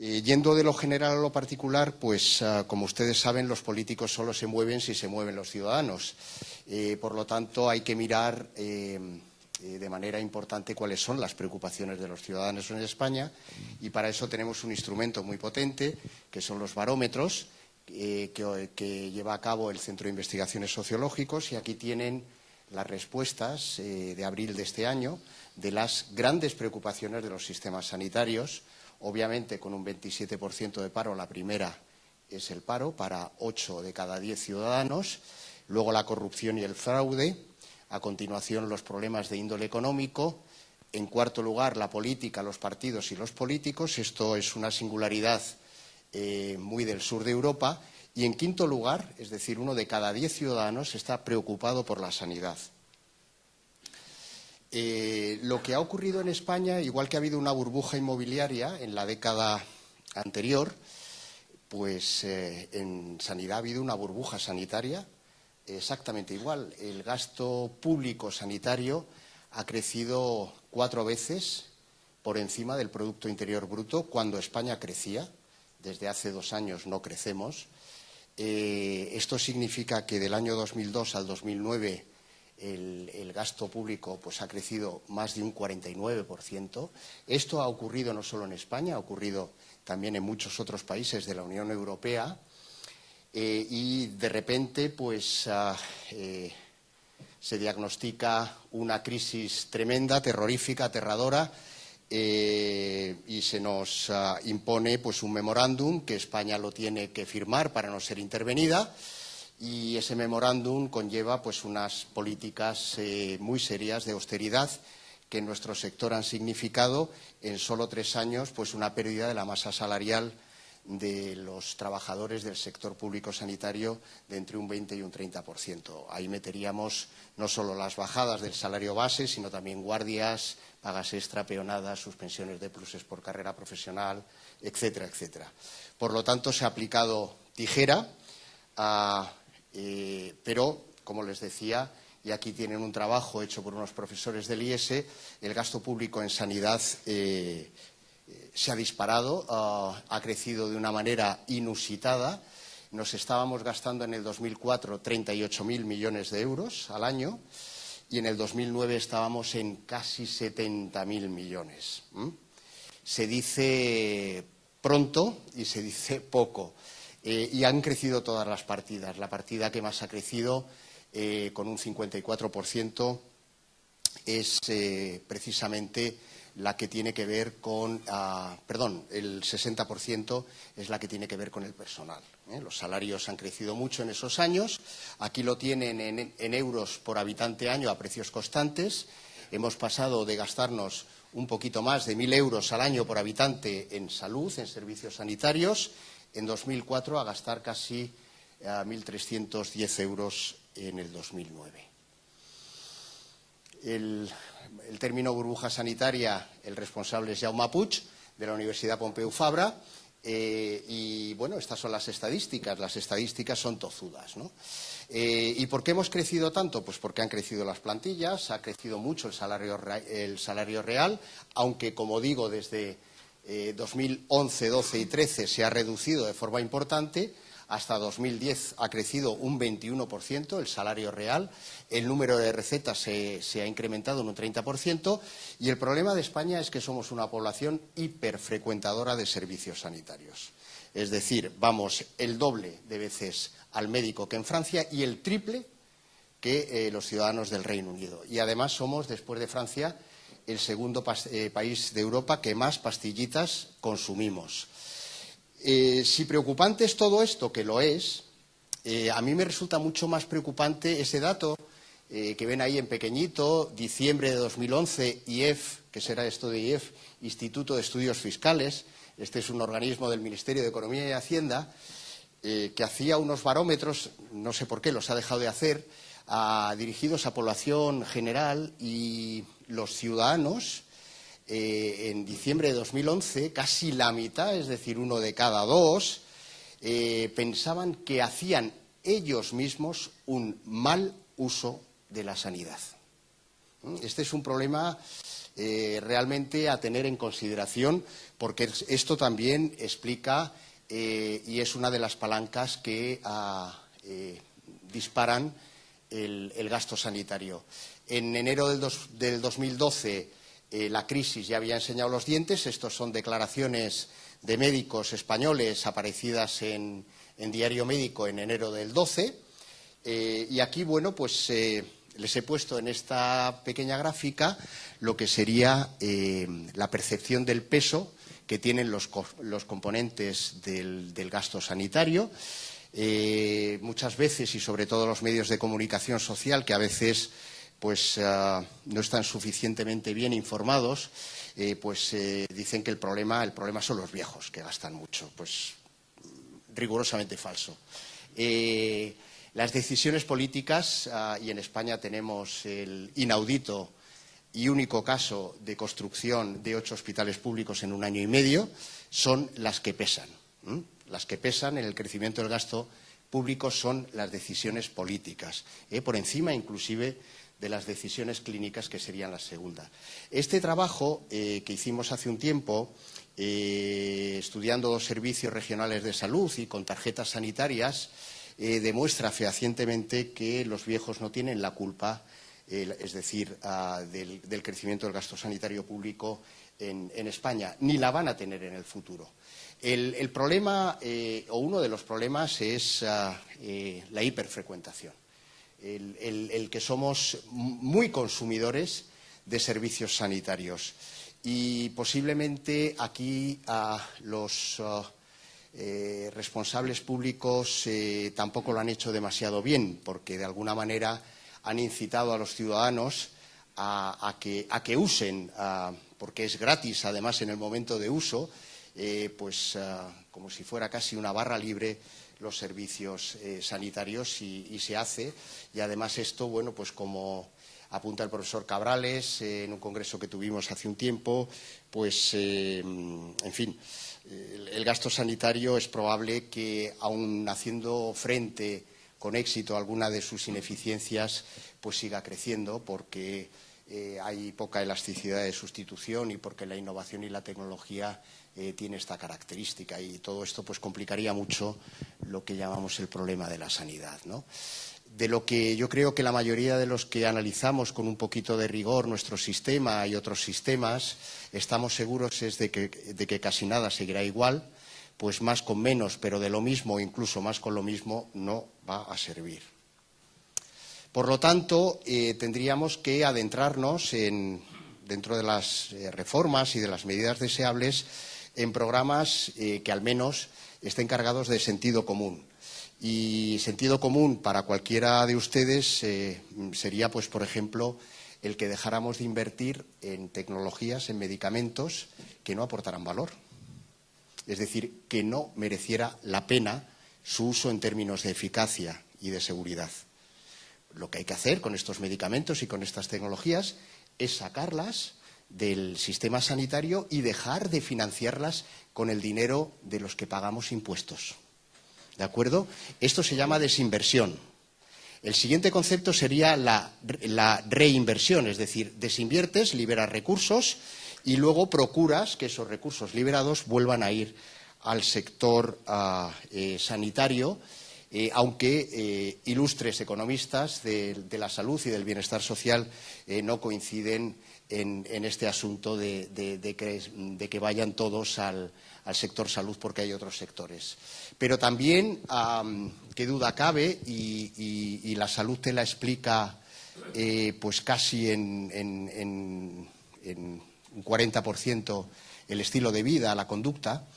Yendo de lo general a lo particular, pues como ustedes saben, los políticos solo se mueven si se mueven los ciudadanos. Por lo tanto, hay que mirar de manera importante cuáles son las preocupaciones de los ciudadanos en España, y para eso tenemos un instrumento muy potente, que son los barómetros, que lleva a cabo el Centro de Investigaciones Sociológicos, y aquí tienen las respuestas de abril de este año de las grandes preocupaciones de los sistemas sanitarios. Obviamente, con un 27% de paro, la primera es el paro para 8 de cada 10 ciudadanos, luego la corrupción y el fraude, a continuación los problemas de índole económico, en cuarto lugar la política, los partidos y los políticos, esto es una singularidad muy del sur de Europa, y en quinto lugar, es decir, 1 de cada 10 ciudadanos está preocupado por la sanidad. Lo que ha ocurrido en España, igual que ha habido una burbuja inmobiliaria en la década anterior, pues en sanidad ha habido una burbuja sanitaria exactamente igual. El gasto público sanitario ha crecido 4 veces por encima del Producto Interior Bruto cuando España crecía. Desde hace 2 años no crecemos. Esto significa que del año 2002 al 2009 el gasto público pues, ha crecido más de un 49%. Esto ha ocurrido no solo en España, ha ocurrido también en muchos otros países de la Unión Europea. Y de repente pues, se diagnostica una crisis tremenda, terrorífica, aterradora, y se nos impone pues, un memorándum que España lo tiene que firmar para no ser intervenida. Y ese memorándum conlleva pues, unas políticas muy serias de austeridad que en nuestro sector han significado en solo 3 años pues, una pérdida de la masa salarial de los trabajadores del sector público sanitario de entre un 20 y un 30%. Ahí meteríamos no solo las bajadas del salario base, sino también guardias, pagas extra, peonadas, suspensiones de pluses por carrera profesional, etcétera, etcétera. Por lo tanto, se ha aplicado tijera, pero, como les decía, y aquí tienen un trabajo hecho por unos profesores del IES, el gasto público en sanidad se ha disparado, ha crecido de una manera inusitada. Nos estábamos gastando en el 2004 38.000 millones de euros al año y en el 2009 estábamos en casi 70.000 millones. Se dice pronto y se dice poco. Y han crecido todas las partidas. La partida que más ha crecido, con un 54%, es precisamente la que tiene que ver con, el 60% es la que tiene que ver con el personal. Los salarios han crecido mucho en esos años. Aquí lo tienen en euros por habitante año a precios constantes. Hemos pasado de gastarnos un poquito más de 1.000 euros al año por habitante en salud, en servicios sanitarios, en 2004 a gastar casi 1.310 euros en el 2009. El término burbuja sanitaria, el responsable es Jaume Puig, de la Universidad Pompeu Fabra, y bueno, estas son las estadísticas son tozudas, ¿no? ¿Y por qué hemos crecido tanto? Pues porque han crecido las plantillas, ha crecido mucho el salario real, aunque, como digo, desde 2011, 12 y 13 se ha reducido de forma importante. Hasta 2010 ha crecido un 21% el salario real, el número de recetas se ha incrementado en un 30%, y el problema de España es que somos una población hiperfrecuentadora de servicios sanitarios. Es decir, vamos el doble de veces al médico que en Francia y el triple que los ciudadanos del Reino Unido. Y además somos, después de Francia, el segundo país de Europa que más pastillitas consumimos. Si preocupante es todo esto, que lo es, a mí me resulta mucho más preocupante ese dato que ven ahí en pequeñito, diciembre de 2011, IEF, ¿qué será esto de IEF? Instituto de Estudios Fiscales. Este es un organismo del Ministerio de Economía y Hacienda que hacía unos barómetros, no sé por qué los ha dejado de hacer, dirigidos a población general, y los ciudadanos en diciembre de 2011, casi la mitad, es decir, 1 de cada 2, pensaban que hacían ellos mismos un mal uso de la sanidad. Este es un problema realmente a tener en consideración, porque esto también explica y es una de las palancas que disparan el gasto sanitario. En enero del 2012 la crisis ya había enseñado los dientes. Estos son declaraciones de médicos españoles aparecidas en Diario Médico en enero del 12. Y aquí, bueno, pues les he puesto en esta pequeña gráfica lo que sería la percepción del peso que tienen los componentes del gasto sanitario. Muchas veces, y sobre todo los medios de comunicación social, que a veces pues no están suficientemente bien informados, dicen que el problema son los viejos, que gastan mucho. Pues rigurosamente falso. Las decisiones políticas, y en España tenemos el inaudito y único caso de construcción de 8 hospitales públicos en un año y medio, son las que pesan. Las que pesan en el crecimiento del gasto público son las decisiones políticas, por encima inclusive de las decisiones clínicas, que serían las segundas. Este trabajo que hicimos hace un tiempo, estudiando 2 servicios regionales de salud y con tarjetas sanitarias, demuestra fehacientemente que los viejos no tienen la culpa, es decir, del crecimiento del gasto sanitario público en España, ni la van a tener en el futuro. El problema, o uno de los problemas, es la hiperfrecuentación, el que somos muy consumidores de servicios sanitarios. Y posiblemente aquí los responsables públicos tampoco lo han hecho demasiado bien, porque de alguna manera han incitado a los ciudadanos a que usen, porque es gratis además en el momento de uso, como si fuera casi una barra libre, los servicios sanitarios, y se hace. Y además esto, bueno, pues como apunta el profesor Cabrales en un congreso que tuvimos hace un tiempo, pues, en fin, el gasto sanitario es probable que, aun haciendo frente con éxito a alguna de sus ineficiencias, pues siga creciendo, porque hay poca elasticidad de sustitución y porque la innovación y la tecnología tiene esta característica, y todo esto pues complicaría mucho lo que llamamos el problema de la sanidad, ¿no? De lo que yo creo que la mayoría de los que analizamos con un poquito de rigor nuestro sistema y otros sistemas estamos seguros es de que casi nada seguirá igual, pues más con menos, pero de lo mismo, incluso más con lo mismo, no va a servir. Por lo tanto, tendríamos que adentrarnos dentro de las reformas y de las medidas deseables en programas que al menos estén cargados de sentido común. Y sentido común para cualquiera de ustedes sería, pues, por ejemplo, el que dejáramos de invertir en tecnologías, en medicamentos que no aportaran valor. Es decir, que no mereciera la pena su uso en términos de eficacia y de seguridad. Lo que hay que hacer con estos medicamentos y con estas tecnologías es sacarlas del sistema sanitario y dejar de financiarlas con el dinero de los que pagamos impuestos. ¿De acuerdo? Esto se llama desinversión. El siguiente concepto sería la reinversión, es decir, desinviertes, liberas recursos y luego procuras que esos recursos liberados vuelvan a ir al sector sanitario, aunque ilustres economistas de la salud y del bienestar social no coinciden en este asunto de que vayan todos al sector salud, porque hay otros sectores. Pero también, qué duda cabe, y la salud te la explica pues casi en un 40% el estilo de vida, la conducta,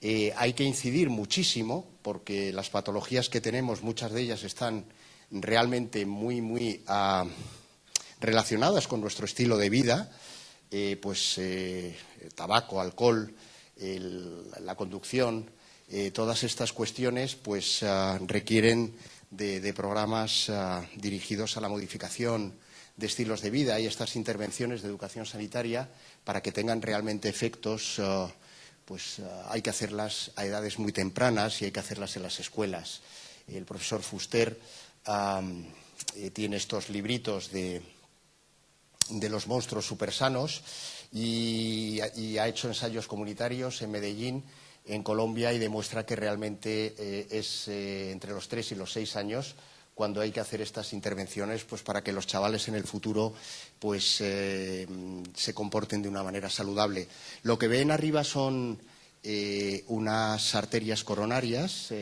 hay que incidir muchísimo, porque las patologías que tenemos, muchas de ellas están realmente muy relacionadas con nuestro estilo de vida, tabaco, alcohol, la conducción, todas estas cuestiones pues requieren de programas dirigidos a la modificación de estilos de vida, y estas intervenciones de educación sanitaria, para que tengan realmente efectos, hay que hacerlas a edades muy tempranas y hay que hacerlas en las escuelas. El profesor Fuster tiene estos libritos de de los monstruos supersanos y ha hecho ensayos comunitarios en Medellín, en Colombia, y demuestra que realmente es entre los 3 y los 6 años cuando hay que hacer estas intervenciones, pues para que los chavales en el futuro pues se comporten de una manera saludable. Lo que ven arriba son unas arterias coronarias,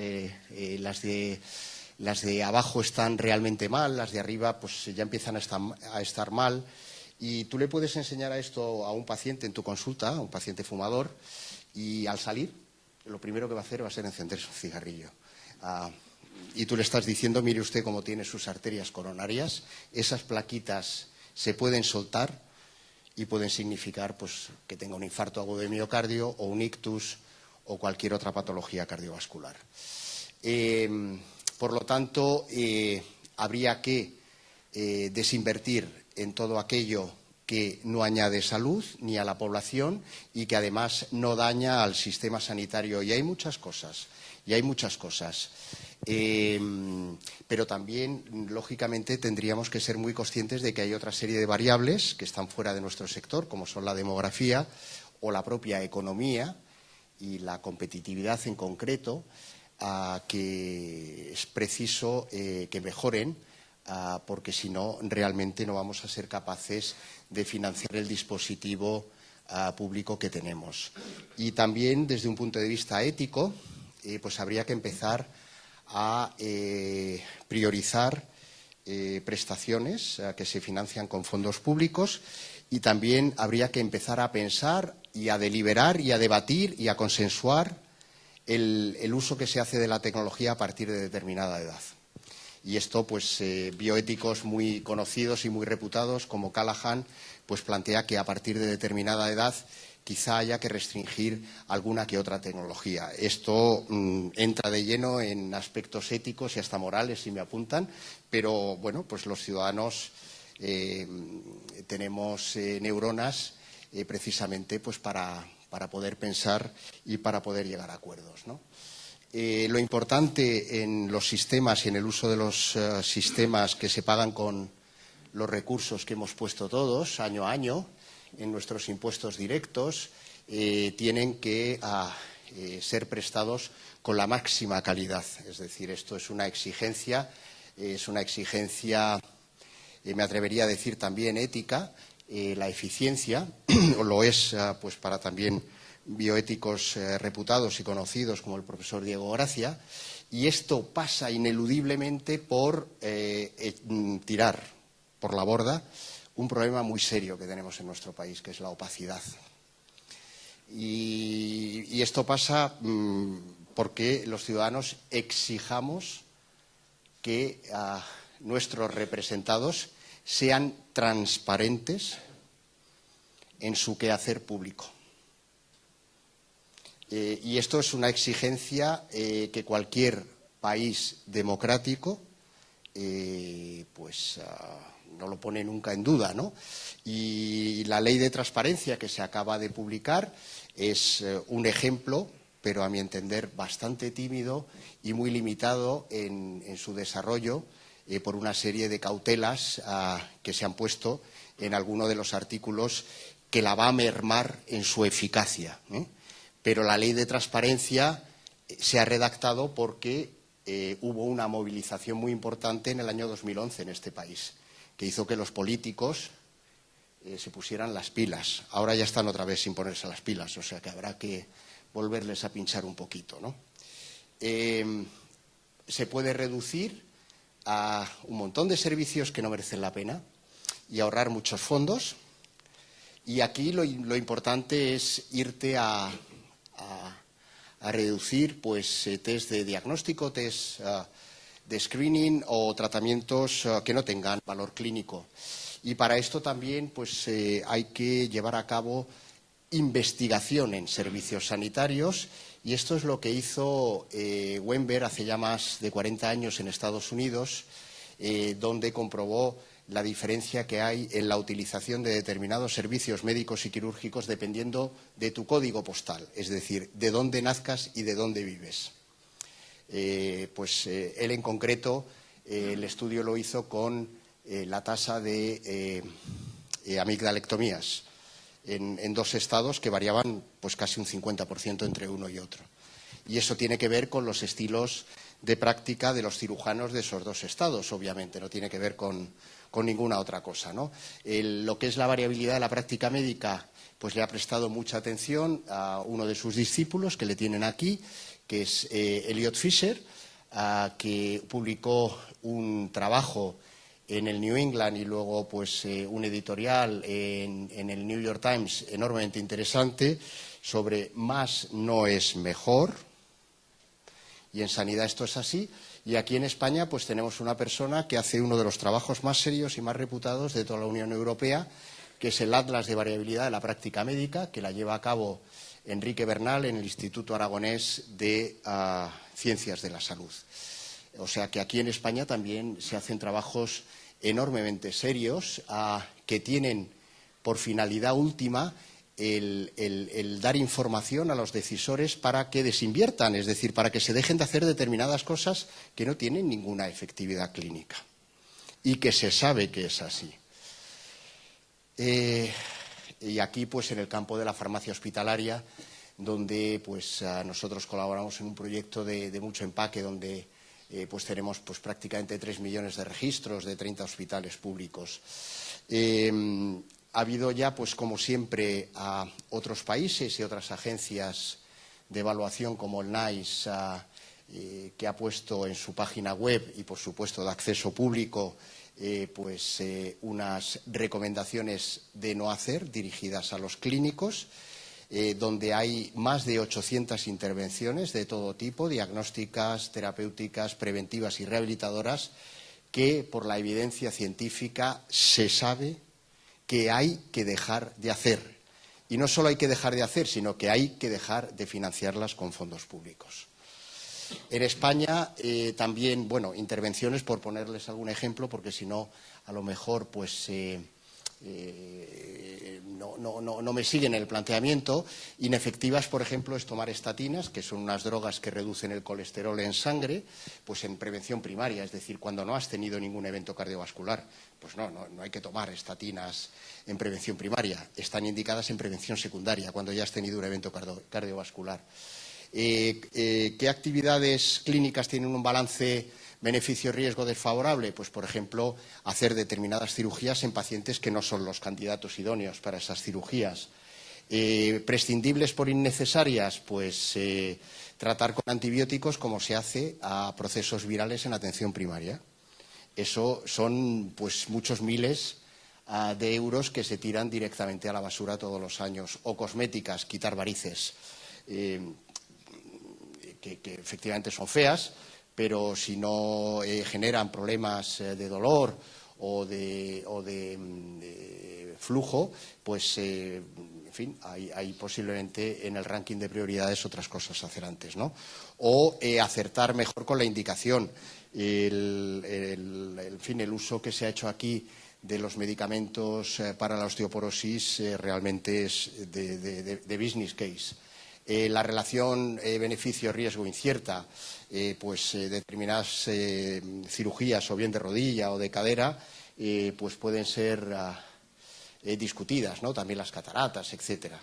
las de abajo están realmente mal, las de arriba pues ya empiezan a estar mal, y tú le puedes enseñar esto a un paciente en tu consulta, a un paciente fumador, y al salir lo primero que va a hacer va a ser encenderse un cigarrillo. Y tú le estás diciendo, mire usted cómo tiene sus arterias coronarias, esas plaquitas se pueden soltar y pueden significar pues, que tenga un infarto agudo de miocardio o un ictus o cualquier otra patología cardiovascular. Por lo tanto, habría que desinvertir en todo aquello que no añade salud ni a la población y que además no daña al sistema sanitario. Y hay muchas cosas, pero también, lógicamente, tendríamos que ser muy conscientes de que hay otra serie de variables que están fuera de nuestro sector, como son la demografía o la propia economía y la competitividad en concreto, que es preciso que mejoren, porque si no, realmente no vamos a ser capaces de financiar el dispositivo público que tenemos. Y también, desde un punto de vista ético, pues habría que empezar a priorizar prestaciones que se financian con fondos públicos, y también habría que empezar a pensar y a deliberar y a debatir y a consensuar el uso que se hace de la tecnología a partir de determinada edad. Y esto, pues, bioéticos muy conocidos y muy reputados, como Callahan, pues plantea que a partir de determinada edad quizá haya que restringir alguna que otra tecnología. Esto entra de lleno en aspectos éticos y hasta morales, si me apuntan, pero, bueno, pues los ciudadanos tenemos neuronas precisamente pues para poder pensar y para poder llegar a acuerdos, ¿no? Lo importante en los sistemas y en el uso de los sistemas que se pagan con los recursos que hemos puesto todos año a año en nuestros impuestos directos tienen que ser prestados con la máxima calidad. Es decir, esto es una exigencia, me atrevería a decir también ética. La eficiencia, o lo es pues para también bioéticos reputados y conocidos como el profesor Diego Gracia, y esto pasa ineludiblemente por tirar por la borda un problema muy serio que tenemos en nuestro país, que es la opacidad. Y esto pasa porque los ciudadanos exijamos que nuestros representados sean transparentes en su quehacer público. Y esto es una exigencia que cualquier país democrático no lo pone nunca en duda, ¿no? Y la ley de transparencia que se acaba de publicar es un ejemplo, pero a mi entender bastante tímido y muy limitado en su desarrollo por una serie de cautelas que se han puesto en alguno de los artículos que la va a mermar en su eficacia, ¿eh? Pero la ley de transparencia se ha redactado porque hubo una movilización muy importante en el año 2011 en este país, que hizo que los políticos se pusieran las pilas. Ahora ya están otra vez sin ponerse las pilas, o sea que habrá que volverles a pinchar un poquito, ¿no? Se puede reducir a un montón de servicios que no merecen la pena y ahorrar muchos fondos. Y aquí lo importante es irte a reducir pues test de diagnóstico, test de screening o tratamientos que no tengan valor clínico. Y para esto también pues hay que llevar a cabo investigación en servicios sanitarios, y esto es lo que hizo Weinberg hace ya más de 40 años en Estados Unidos, donde comprobó la diferencia que hay en la utilización de determinados servicios médicos y quirúrgicos dependiendo de tu código postal, es decir, de dónde nazcas y de dónde vives. Él en concreto, el estudio lo hizo con la tasa de amigdalectomías en 2 estados que variaban pues casi un 50% entre uno y otro. Y eso tiene que ver con los estilos de práctica de los cirujanos de esos 2 estados, obviamente, no tiene que ver con ninguna otra cosa, ¿no? Lo que es la variabilidad de la práctica médica, pues le ha prestado mucha atención a uno de sus discípulos, que le tienen aquí, que es Elliot Fisher, que publicó un trabajo en el New England y luego pues un editorial en el New York Times enormemente interesante sobre más no es mejor. Y en sanidad esto es así. Y aquí en España pues tenemos una persona que hace uno de los trabajos más serios y más reputados de toda la Unión Europea, que es el Atlas de Variabilidad de la Práctica Médica, que la lleva a cabo Enrique Bernal en el Instituto Aragonés de Ciencias de la Salud. O sea que aquí en España también se hacen trabajos enormemente serios que tienen por finalidad última el dar información a los decisores para que desinviertan, es decir, para que se dejen de hacer determinadas cosas que no tienen ninguna efectividad clínica y que se sabe que es así. Y aquí, pues, en el campo de la farmacia hospitalaria, donde pues nosotros colaboramos en un proyecto de mucho empaque, donde pues tenemos pues prácticamente 3 millones de registros de 30 hospitales públicos. Ha habido ya, pues como siempre, a otros países y otras agencias de evaluación como el NICE, que ha puesto en su página web y, por supuesto, de acceso público, unas recomendaciones de no hacer dirigidas a los clínicos, donde hay más de 800 intervenciones de todo tipo, diagnósticas, terapéuticas, preventivas y rehabilitadoras, que por la evidencia científica se sabe que hay que dejar de hacer. Y no solo hay que dejar de hacer, sino que hay que dejar de financiarlas con fondos públicos. En España también, bueno, intervenciones, por ponerles algún ejemplo, porque si no, a lo mejor pues no me siguen el planteamiento. Inefectivas, por ejemplo, es tomar estatinas, que son unas drogas que reducen el colesterol en sangre, pues en prevención primaria, es decir, cuando no has tenido ningún evento cardiovascular. Pues no hay que tomar estatinas en prevención primaria, están indicadas en prevención secundaria, cuando ya has tenido un evento cardiovascular. ¿Qué actividades clínicas tienen un balance beneficio-riesgo desfavorable? Pues, por ejemplo, hacer determinadas cirugías en pacientes que no son los candidatos idóneos para esas cirugías. Prescindibles por innecesarias, pues tratar con antibióticos como se hace a procesos virales en atención primaria. Eso son pues muchos miles de euros que se tiran directamente a la basura todos los años. O cosméticas, quitar varices, que efectivamente son feas, pero si no generan problemas de dolor o de flujo, pues, en fin, hay posiblemente en el ranking de prioridades otras cosas a hacer antes, ¿no? O acertar mejor con la indicación. En fin, el uso que se ha hecho aquí de los medicamentos para la osteoporosis realmente es de business case. La relación beneficio-riesgo incierta, determinadas cirugías o bien de rodilla o de cadera, pues pueden ser discutidas, ¿no? También las cataratas, etcétera.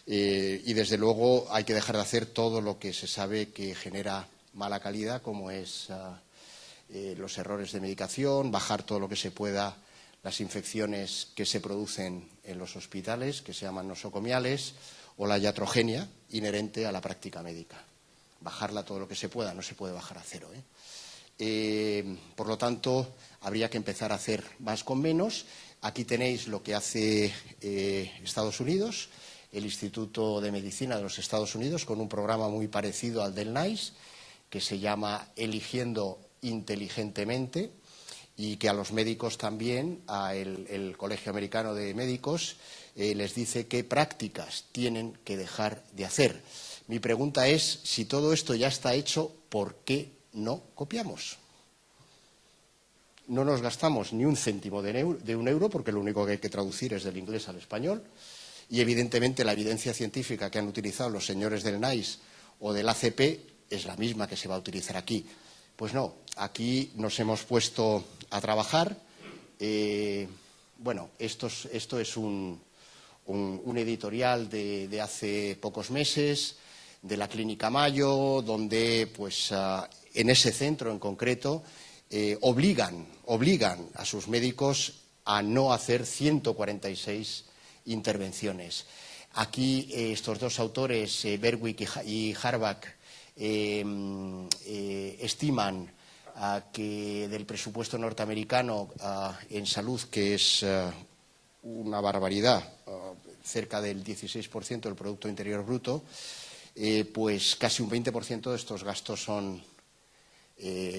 Y desde luego hay que dejar de hacer todo lo que se sabe que genera mala calidad, como es los errores de medicación, bajar todo lo que se pueda las infecciones que se producen en los hospitales, que se llaman nosocomiales, o la iatrogenia inherente a la práctica médica. Bajarla todo lo que se pueda, no se puede bajar a cero, por lo tanto, habría que empezar a hacer más con menos. Aquí tenéis lo que hace Estados Unidos, el Instituto de Medicina de los Estados Unidos, con un programa muy parecido al del NICE, que se llama Eligiendo Inteligentemente, y que a los médicos también, el Colegio Americano de Médicos, les dice qué prácticas tienen que dejar de hacer. Mi pregunta es, si todo esto ya está hecho, ¿por qué no copiamos? No nos gastamos ni un céntimo de un euro, porque lo único que hay que traducir es del inglés al español, y evidentemente la evidencia científica que han utilizado los señores del NICE o del ACP es la misma que se va a utilizar aquí. Pues no, aquí nos hemos puesto a trabajar. bueno, esto es un editorial de hace pocos meses, de la Clínica Mayo, donde pues en ese centro en concreto obligan a sus médicos a no hacer 146 intervenciones. Aquí estos dos autores, Berwick y Harbaugh, estiman que del presupuesto norteamericano en salud, que es una barbaridad, cerca del 16% del Producto Interior Bruto, pues casi un 20% de estos gastos son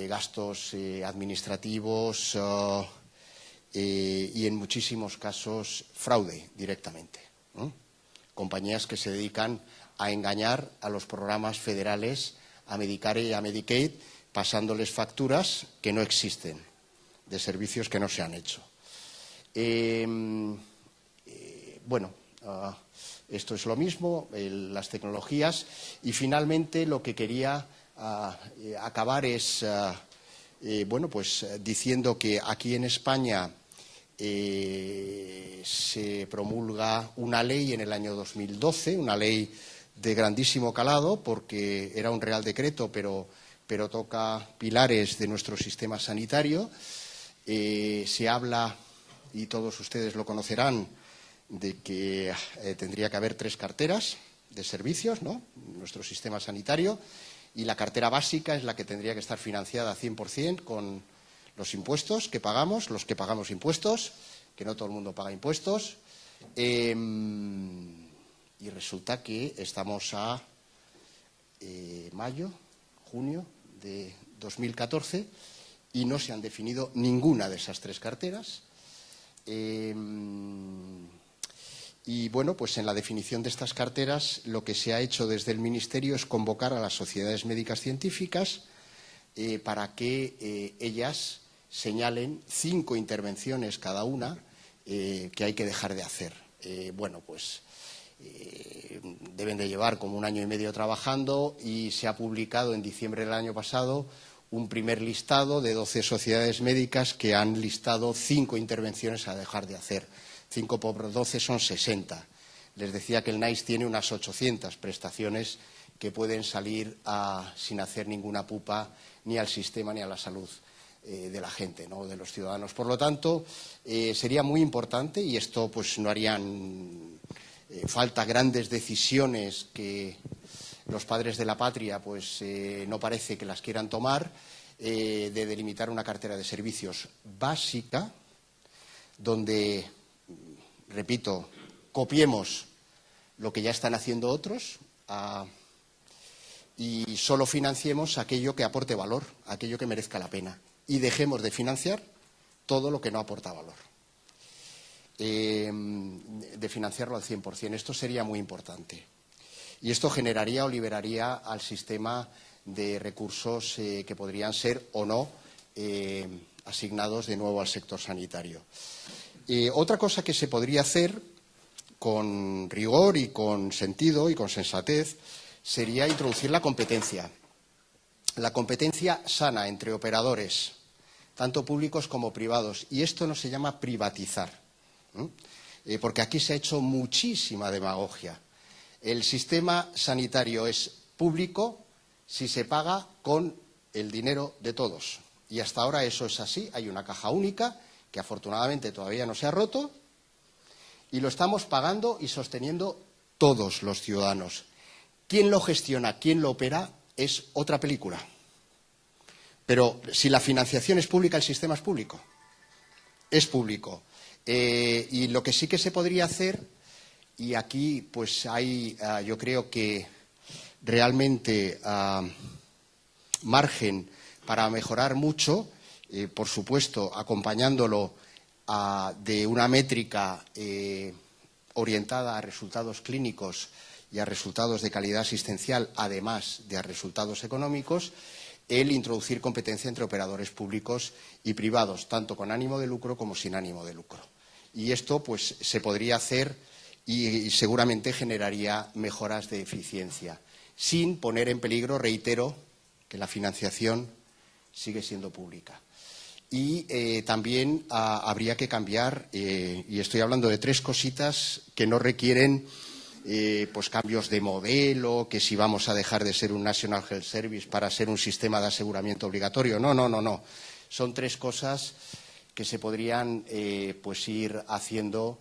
gastos administrativos y en muchísimos casos fraude directamente, ¿no? Compañías que se dedican a engañar a los programas federales, a Medicare y a Medicaid, pasándoles facturas que no existen, de servicios que no se han hecho. Bueno, esto es lo mismo, las tecnologías. Y finalmente lo que quería acabar es, bueno, pues diciendo que aquí en España se promulga una ley en el año 2012, una ley de grandísimo calado, porque era un real decreto, pero toca pilares de nuestro sistema sanitario. Se habla, y todos ustedes lo conocerán, de que tendría que haber 3 carteras de servicios, ¿no?, en nuestro sistema sanitario, y la cartera básica es la que tendría que estar financiada 100% con los impuestos que pagamos, los que pagamos impuestos, que no todo el mundo paga impuestos. Y resulta que estamos a mayo, junio de 2014 y no se han definido ninguna de esas 3 carteras. Y bueno, pues en la definición de estas carteras lo que se ha hecho desde el Ministerio es convocar a las sociedades médicas científicas para que ellas señalen 5 intervenciones cada una que hay que dejar de hacer. Bueno, pues deben de llevar como 1 año y medio trabajando y se ha publicado en diciembre del año pasado un primer listado de 12 sociedades médicas que han listado 5 intervenciones a dejar de hacer. 5 por 12 son 60. Les decía que el NICE tiene unas 800 prestaciones que pueden salir sin hacer ninguna pupa ni al sistema ni a la salud de la gente, ¿no?, de los ciudadanos. Por lo tanto, sería muy importante, y esto pues no harían falta grandes decisiones que los padres de la patria pues no parece que las quieran tomar, de delimitar una cartera de servicios básica donde, repito, copiemos lo que ya están haciendo otros y solo financiemos aquello que aporte valor, aquello que merezca la pena, y dejemos de financiar todo lo que no aporta valor. De financiarlo al 100%. Esto sería muy importante. Y esto generaría o liberaría al sistema de recursos que podrían ser o no asignados de nuevo al sector sanitario. Otra cosa que se podría hacer con rigor y con sentido y con sensatez sería introducir la competencia sana entre operadores, tanto públicos como privados. Y esto no se llama privatizar, porque aquí se ha hecho muchísima demagogia. El sistema sanitario es público si se paga con el dinero de todos. Y hasta ahora eso es así. Hay una caja única que afortunadamente todavía no se ha roto y lo estamos pagando y sosteniendo todos los ciudadanos. ¿Quién lo gestiona, quién lo opera? Es otra película. Pero si la financiación es pública, el sistema es público. Es público. Y lo que sí que se podría hacer, y aquí pues hay, yo creo que realmente margen para mejorar mucho, por supuesto, acompañándolo de una métrica orientada a resultados clínicos y a resultados de calidad asistencial, además de a resultados económicos, el introducir competencia entre operadores públicos y privados, tanto con ánimo de lucro como sin ánimo de lucro. Y esto pues se podría hacer y seguramente generaría mejoras de eficiencia, sin poner en peligro, reitero, que la financiación sigue siendo pública. Y también habría que cambiar, y estoy hablando de 3 cositas que no requieren pues cambios de modelo, que si vamos a dejar de ser un National Health Service para ser un sistema de aseguramiento obligatorio. No, no, no, no. Son 3 cosas que se podrían pues ir haciendo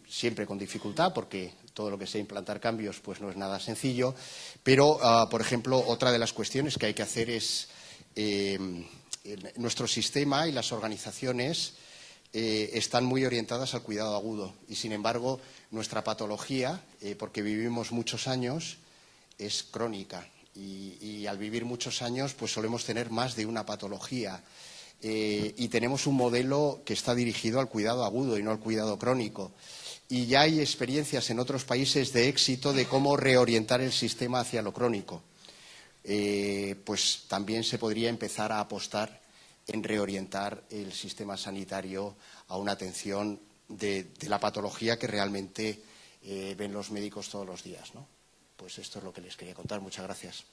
siempre con dificultad, porque todo lo que sea implantar cambios pues no es nada sencillo. Pero, por ejemplo, otra de las cuestiones que hay que hacer es nuestro sistema y las organizaciones están muy orientadas al cuidado agudo y, sin embargo, nuestra patología, porque vivimos muchos años, es crónica y al vivir muchos años pues solemos tener más de una patología y tenemos un modelo que está dirigido al cuidado agudo y no al cuidado crónico. Y ya hay experiencias en otros países de éxito de cómo reorientar el sistema hacia lo crónico. Pues también se podría empezar a apostar en reorientar el sistema sanitario a una atención de la patología que realmente ven los médicos todos los días, ¿no? Pues esto es lo que les quería contar. Muchas gracias.